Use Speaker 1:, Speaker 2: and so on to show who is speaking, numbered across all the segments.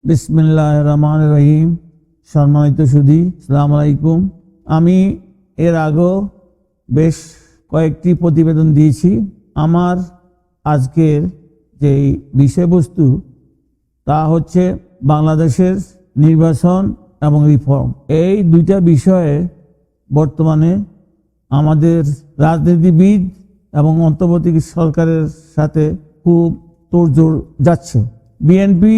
Speaker 1: বিসমিল্লাহির রহমানির রহিম। সম্মানিত সুধী, আসসালামু আলাইকুম। আমি এর আগেও বেশ কয়েকটি প্রতিবেদন দিয়েছি। আমার আজকের যে বিষয়বস্তু তা হচ্ছে বাংলাদেশের নির্বাচন এবং রিফর্ম। এই দুইটা বিষয়ে বর্তমানে আমাদের রাজনীতিবিদ এবং অন্তর্বর্তী সরকারের সাথে খুব তোড়জোড় যাচ্ছে। বিএনপি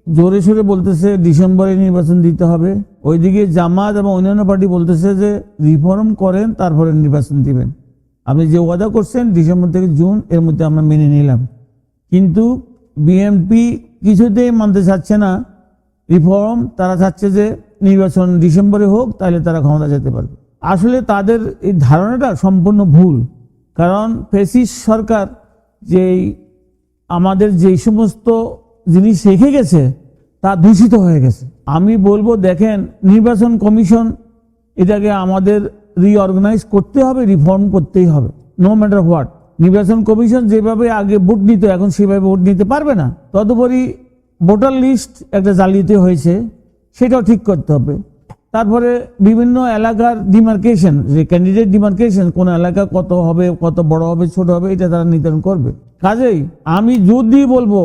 Speaker 1: জোরে সোরে বলতেছে ডিসেম্বরে নির্বাচন দিতে হবে, ওইদিকে জামাত এবং অন্যান্য পার্টি বলতেছে যে রিফর্ম করেন তারপরে নির্বাচন দিবেন। আপনি যে ওয়াদা করছেন ডিসেম্বর থেকে জুন, এর মধ্যে আমরা মেনে নিলাম, কিন্তু বিএনপি কিছুতেই মানতে চাচ্ছে না রিফর্ম। তারা চাচ্ছে যে নির্বাচন ডিসেম্বরে হোক, তাহলে তারা ক্ষমতা যেতে পারবে। আসলে তাদের এই ধারণাটা সম্পূর্ণ ভুল। কারণ ফ্যাসিস্ট সরকার যেই আমাদের যেই সমস্ত জিনিস রেখে গেছে তা দূষিত হয়ে গেছে। আমি বলবো, দেখেন, নির্বাচন কমিশন এটাকে আমাদের রিঅর্গানাইজ করতে হবে, রিফর্ম করতেই হবে, নো ম্যাটার হোয়াট। নির্বাচন কমিশন যেভাবে আগে ভোট নিত এখন সেভাবে ভোট নিতে পারবে না। তদুপরি ভোটার লিস্ট একটা জালিয়াতি হয়েছে, সেটাও ঠিক করতে হবে। তারপরে বিভিন্ন এলাকার ডিমার্কেশন, যে ক্যান্ডিডেট ডিমার্কেশন, কোন এলাকা কত হবে, কত বড় হবে, ছোট হবে, এটা তারা নির্ধারণ করবে। কাজেই আমি যদি বলবো,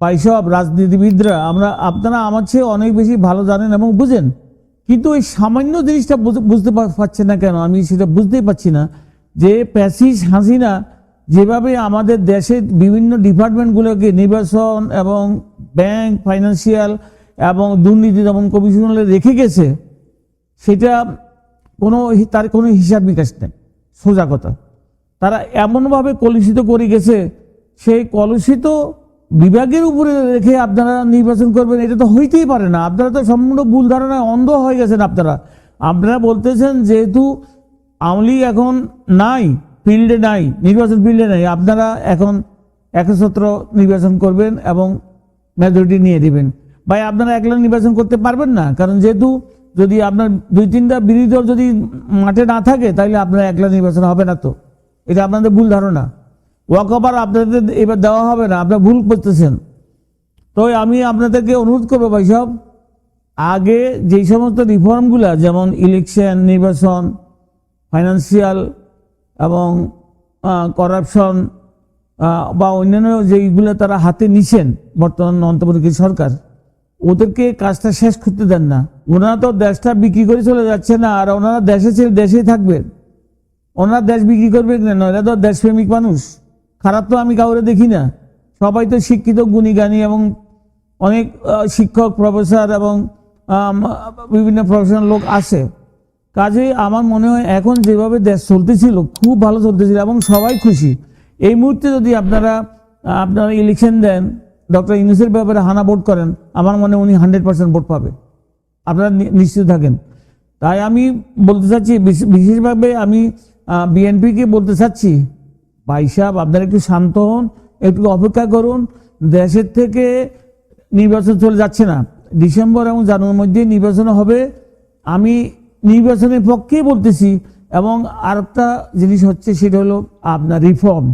Speaker 1: ভাই সব রাজনীতিবিদরা, আপনারা আমার চেয়ে অনেক বেশি ভালো জানেন এবং বুঝেন, কিন্তু এই সামান্য জিনিসটা বুঝতে পারছেন না কেন? আমি সেটা বুঝতেই পারছি না যে ফ্যাসিস্ট হাসিনা যেভাবে আমাদের দেশের বিভিন্ন ডিপার্টমেন্টগুলোকে নির্বাচন এবং ব্যাংক, ফাইন্যান্সিয়াল এবং দুর্নীতি দমন কমিশনারে রেখে গেছে, সেটা তার কোনো হিসাব নিকাশ নেই। সোজা কথা, তারা এমনভাবে কলুষিত করে গেছে, সেই কলুষিত বিভাগের উপরে রেখে আপনারা নির্বাচন করবেন, এটা তো হইতেই পারে না। আপনারা তো সম্পূর্ণ ভুল ধারণায় অন্ধ হয়ে গেছেন। আপনারা বলতেছেন যেহেতু আওয়ামী লীগ এখন নাই, ফিল্ডে নাই, নির্বাচন ফিল্ডে নাই, আপনারা এখন একচ্ছত্র নির্বাচন করবেন এবং মেজরিটি নিয়ে দিবেন। ভাই, আপনারা একলা নির্বাচন করতে পারবেন না, কারণ যেহেতু যদি আপনার 2-3টা বিরোধী দল যদি মাঠে না থাকে, তাহলে আপনার একলা নির্বাচন হবে না। তো এটা আপনাদের ভুল ধারণা। ওয়াকওভার আপনাদের এবার দেওয়া হবে না, আপনারা ভুল করতেছেন। তো আমি আপনাদেরকে অনুরোধ করবো, ভাই সব, আগে যেই সমস্ত রিফর্মগুলা, যেমন ইলেকশন, নির্বাচন, ফাইন্যান্সিয়াল এবং করাপশন বা অন্যান্য যেইগুলো তারা হাতে নিছেন বর্তমান অন্তর্বর্তী সরকার, ওদেরকে কাজটা শেষ করতে দেন না। ওনারা তো দেশটা বিক্রি করে চলে যাচ্ছে না, আর ওনারা দেশেই থাকবেন। ওনারা দেশ বিক্রি করবে না, এরা তো দেশপ্রেমিক মানুষ। খারাপ তো আমি কাউরে দেখি না, সবাই তো শিক্ষিত, গুণী জ্ঞানী এবং অনেক শিক্ষক, প্রফেসর এবং বিভিন্ন প্রফেশনাল লোক আছে। কাজে আমার মনে হয় এখন যেভাবে দেশ চলতেছিল, খুব ভালো চলতেছিল এবং সবাই খুশি। এই মুহূর্তে যদি আপনারা ইলেকশন দেন, ডক্টর ইউনূসের ব্যাপারে হানা ভোট করেন, আমার মনে হয় উনি 100% ভোট পাবে, আপনারা নিশ্চিত থাকেন। তাই আমি বলতে চাচ্ছি, বিশেষভাবে আমি বিএনপিকে বলতে চাচ্ছি, ভাই সাহেব, আপনারা একটু শান্ত হন, একটু অপেক্ষা করুন। দেশের থেকে নির্বাচন চলে যাচ্ছে না, ডিসেম্বর এবং জানুয়ারির মধ্যে নির্বাচন হবে। আমি নির্বাচনের পক্ষেই বলতেছি। এবং আরেকটা জিনিস হচ্ছে, সেটা হলো আপনার রিফর্ম।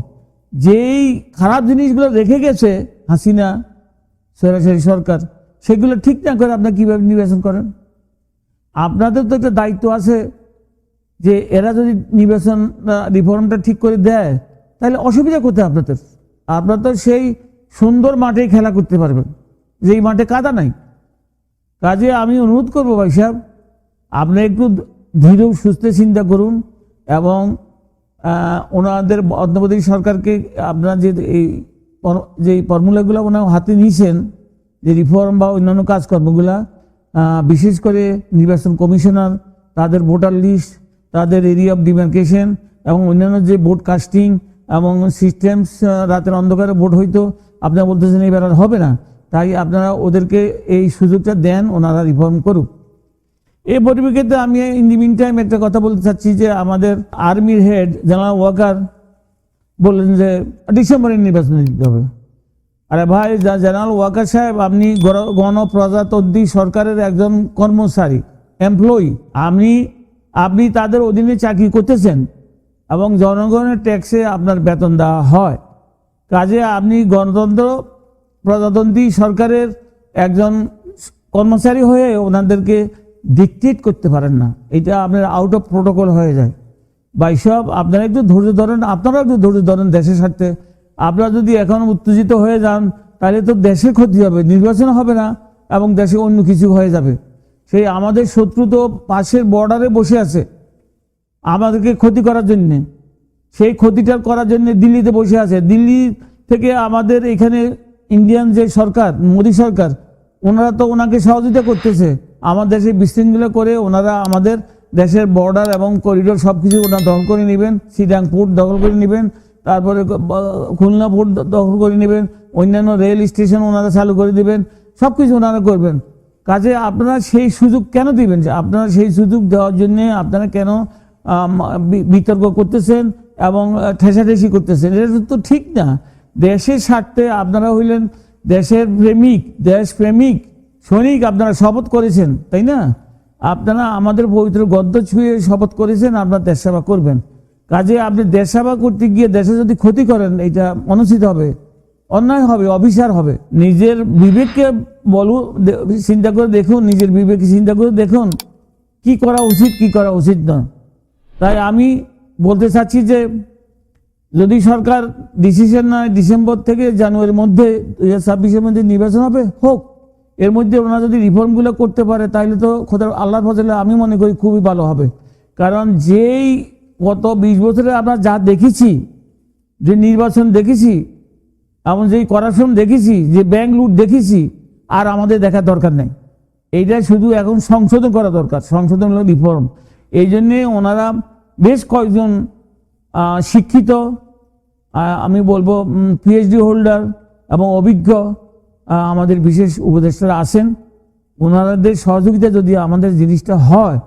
Speaker 1: যেই খারাপ জিনিসগুলো রেখে গেছে হাসিনা সরাসরি সরকার, সেগুলো ঠিক না করে আপনারা কীভাবে নির্বাচন করেন? আপনাদের তো একটা দায়িত্ব আছে যে এরা যদি নির্বাচন রিফর্মটা ঠিক করে দেয়, তাহলে অসুবিধা কোথায় আপনাদের? আপনারা তো সেই সুন্দর মাঠেই খেলা করতে পারবেন, যেই মাঠে কাদা নাই। কাজে আমি অনুরোধ করবো, ভাই সাহেব, আপনি একটু ধীরে সুস্থে চিন্তা করুন এবং ওনাদের অন্তর্বর্তী সরকারকে আপনারা যে ফর্মুলাগুলো ওনার হাতে নিয়েছেন, যে রিফর্ম বা অন্যান্য কাজকর্মগুলা, বিশেষ করে নির্বাচন কমিশনার, তাদের ভোটার লিস্ট, তাদের এরিয়া অফ ডিমার্কেশন এবং অন্যান্য যে ভোট কাস্টিং এবং সিস্টেমস, রাতের অন্ধকারে ভোট হইতো, আপনারা বলতেছেন এবার আর হবে না। তাই আপনারা ওদেরকে এই সুযোগটা দেন, ওনারা রিফর্ম করুক। এই পরিপ্রেক্ষিতে আমি ইন দি মিন টাইম একটা কথা বলতে চাচ্ছি যে আমাদের আর্মির হেড জেনারেল ওয়াকার বললেন যে ডিসেম্বরে নির্বাচন দিতে হবে। আরে ভাই, জেনারেল ওয়াকার সাহেব, আপনি গণপ্রজাতন্ত্রী সরকারের একজন কর্মচারী, এমপ্লয়ি। আপনি তাদের অধীনে চাকরি করতেছেন এবং জনগণের ট্যাক্সে আপনার বেতন দেওয়া হয়। কাজে আপনি গণতন্ত্র প্রজাতন্ত্রী সরকারের একজন কর্মচারী হয়ে ওনাদেরকে ডিকটেট করতে পারেন না, এটা আপনার আউট অফ প্রোটোকল হয়ে যায়। বা এইসব আপনারা একটু ধৈর্য ধরেন, আপনারাও একটু ধৈর্য ধরেন দেশের স্বার্থে। আপনারা যদি এখন উত্তেজিত হয়ে যান তাহলে তো দেশের ক্ষতি হবে, নির্বাচন হবে না এবং দেশে অন্য কিছু হয়ে যাবে। সেই আমাদের শত্রু তো পাশের বর্ডারে বসে আছে আমাদেরকে ক্ষতি করার জন্যে, সেই ক্ষতিটা করার জন্য দিল্লিতে বসে আছে। দিল্লি থেকে আমাদের এখানে ইন্ডিয়ান যে সরকার, মোদী সরকার, ওনারা তো ওনাকে সহযোগিতা করতেছে। আমার দেশে বিশৃঙ্খলা করে ওনারা আমাদের দেশের বর্ডার এবং করিডোর সব কিছু ওনারা দখল করে নেবেন। সিডাং পোর্ট দখল করে নেবেন, তারপরে খুলনা পোর্ট দখল করে নেবেন, অন্যান্য রেল স্টেশন ওনারা চালু করে দেবেন, সব কিছু ওনারা করবেন। কাজে আপনারা সেই সুযোগ কেন দিবেন? আপনারা সেই সুযোগ দেওয়ার জন্যে আপনারা কেন বিতর্ক করতেছেন এবং ঠেসাঠেসি করতেছেন? এটা তো ঠিক না। দেশের স্বার্থে আপনারা হইলেন দেশের প্রেমিক, দেশপ্রেমিক সৈনিক, আপনারা শপথ করেছেন, তাই না? আপনারা আমাদের পবিত্র গদ্য ছুঁয়ে শপথ করেছেন আপনারা দেশ সেবা করবেন। কাজে আপনি দেশ সেবা করতে গিয়ে দেশে যদি ক্ষতি করেন, এটা অনুচিত হবে, অন্যায় হবে, অবিচার হবে। নিজের বিবেককে চিন্তা করে দেখুন, নিজের বিবেককে চিন্তা করে দেখুন কি করা উচিত, কি করা উচিত না। তাই আমি বলতে চাচ্ছি যে যদি সরকার ডিসিশন নেয় ডিসেম্বর থেকে জানুয়ারির মধ্যে 2026-এর মধ্যে নির্বাচন হবে, হোক। এর মধ্যে ওনারা যদি রিফর্মগুলো করতে পারে তাহলে তো খোদার আল্লাহর ফজলে আমি মনে করি খুবই ভালো হবে। কারণ যেই গত 20 বছরে আমরা যা দেখেছি, যে নির্বাচন দেখেছি এবং যেই করাপশন দেখেছি, যে ব্যাংক লুট দেখেছি, আর আমাদের দেখার দরকার নেই। এইটা শুধু এখন সংশোধন করা দরকার, সংশোধন হলো রিফর্ম। এই জন্যে ওনারা বেশ কয়েকজন শিক্ষিত, আমি বলবো পিএইচডি হোল্ডার এবং অভিজ্ঞ আমাদের বিশেষ উপদেষ্টারা আছেন। ওনাদের সহযোগিতা যদি আমাদের জিনিসটা হয়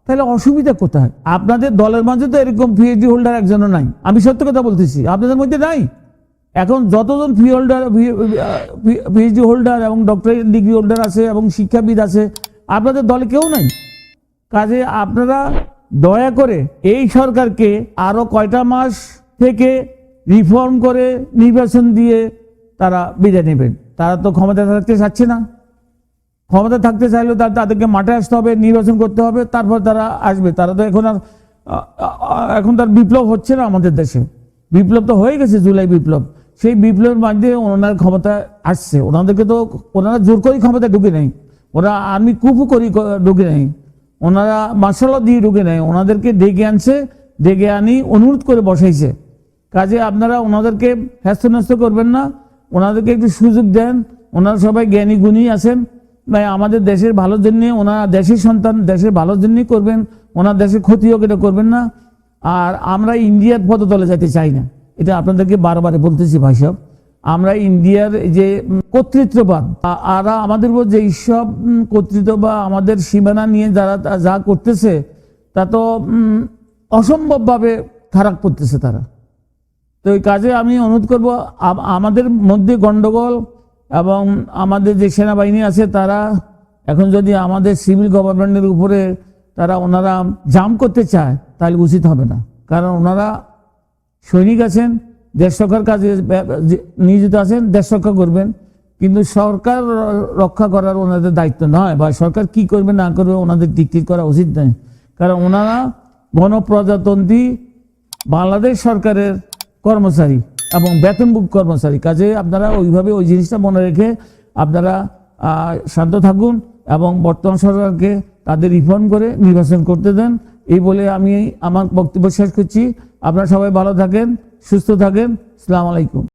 Speaker 1: তাহলে অসুবিধা কোথায়? আপনাদের দলের মাঝে তো এরকম পিএইচডি হোল্ডার একজনও নাই, আমি সত্য কথা বলতেছি, আপনাদের মধ্যে নাই। এখন যতজন পিএইচডি হোল্ডার এবং ডক্টরেট ডিগ্রি হোল্ডার আছে এবং শিক্ষাবিদ আছে, আপনাদের দলে কেউ নাই। কাজে আপনারা দয়া করে এই সরকারকে আরো কয়টা মাস থেকে রিফর্ম করে নির্বাচন দিয়ে তারা বিদায় নেবেন। তারা তো ক্ষমতা থাকতে চাচ্ছে না। ক্ষমতা থাকতে চাইলেও তাদেরকে মাঠে আসতে হবে, নির্বাচন করতে হবে, তারপর তারা আসবে। তারা তো এখন তার বিপ্লব হচ্ছে না আমাদের দেশে। বিপ্লব তো হয়ে গেছে, জুলাই বিপ্লব। সেই বিপ্লবের মাধ্যমে ওনার ক্ষমতা আসছে। ওনাদেরকে তো ওনারা জোর করে ক্ষমতা ঢুকে নেই, ওরা আর্মি কুপু করি ঢুকে নেই, ওনারা মার্শাল দিয়ে ঢুকে নেয়। ওনাদেরকে ডেকে আনছে, ডেকে আনি অনুরোধ করে বসাইছে। কাজে আপনারা ওনাদেরকে হ্যাস্ত করবেন না, ওনাদেরকে একটু সুযোগ দেন। ওনারা সবাই জ্ঞানী গুণী আছেন, ভাই আমাদের দেশের ভালোর জন্য, ওনারা দেশের সন্তান, দেশের ভালোর জন্যই করবেন, ওনার দেশের ক্ষতি হোক এটা করবেন না। আর আমরা ইন্ডিয়ার পদতলে যেতে চাই না, এটা আপনাদেরকে বারবার বলতেছি ভাই সাহেব। আমরা ইন্ডিয়ার যে কর্তৃত্ববাদ, আর আমাদের উপর যে সব কর্তৃত্ব বা আমাদের সীমানা নিয়ে যারা যা করতেছে তা তো অসম্ভবভাবে খারাপ করতেছে তারা। তো এই কাজে আমি অনুরোধ করব, আমাদের মধ্যে গন্ডগোল এবং আমাদের যে সেনাবাহিনী আছে তারা এখন যদি আমাদের সিভিল গভর্নমেন্টের উপরে ওনারা জাম করতে চায় তাহলে উচিত হবে না। কারণ ওনারা সৈনিক আছেন, দেশ রক্ষার কাজে নিয়োজিত আছেন, দেশ রক্ষা করবেন। কিন্তু সরকার রক্ষা করার ওনাদের দায়িত্ব নয়, বা সরকার কি করবে না করবে ওনাদের ডিক্টেট করা উচিত নয়। কারণ ওনারা গণপ্রজাতন্ত্রী বাংলাদেশ সরকারের কর্মচারী এবং বেতনভুক্ত কর্মচারী। কাজে আপনারা ওইভাবে ওই জিনিসটা মনে রেখে আপনারা শান্ত থাকুন এবং বর্তমান সরকারকে তাদের রিফর্ম করে নির্বাচন করতে দেন। এই বলে আমি আমার বক্তব্য শেষ করছি। আপনারা সবাই ভালো থাকেন, সুস্থ থাকেন। আসসালামু আলাইকুম।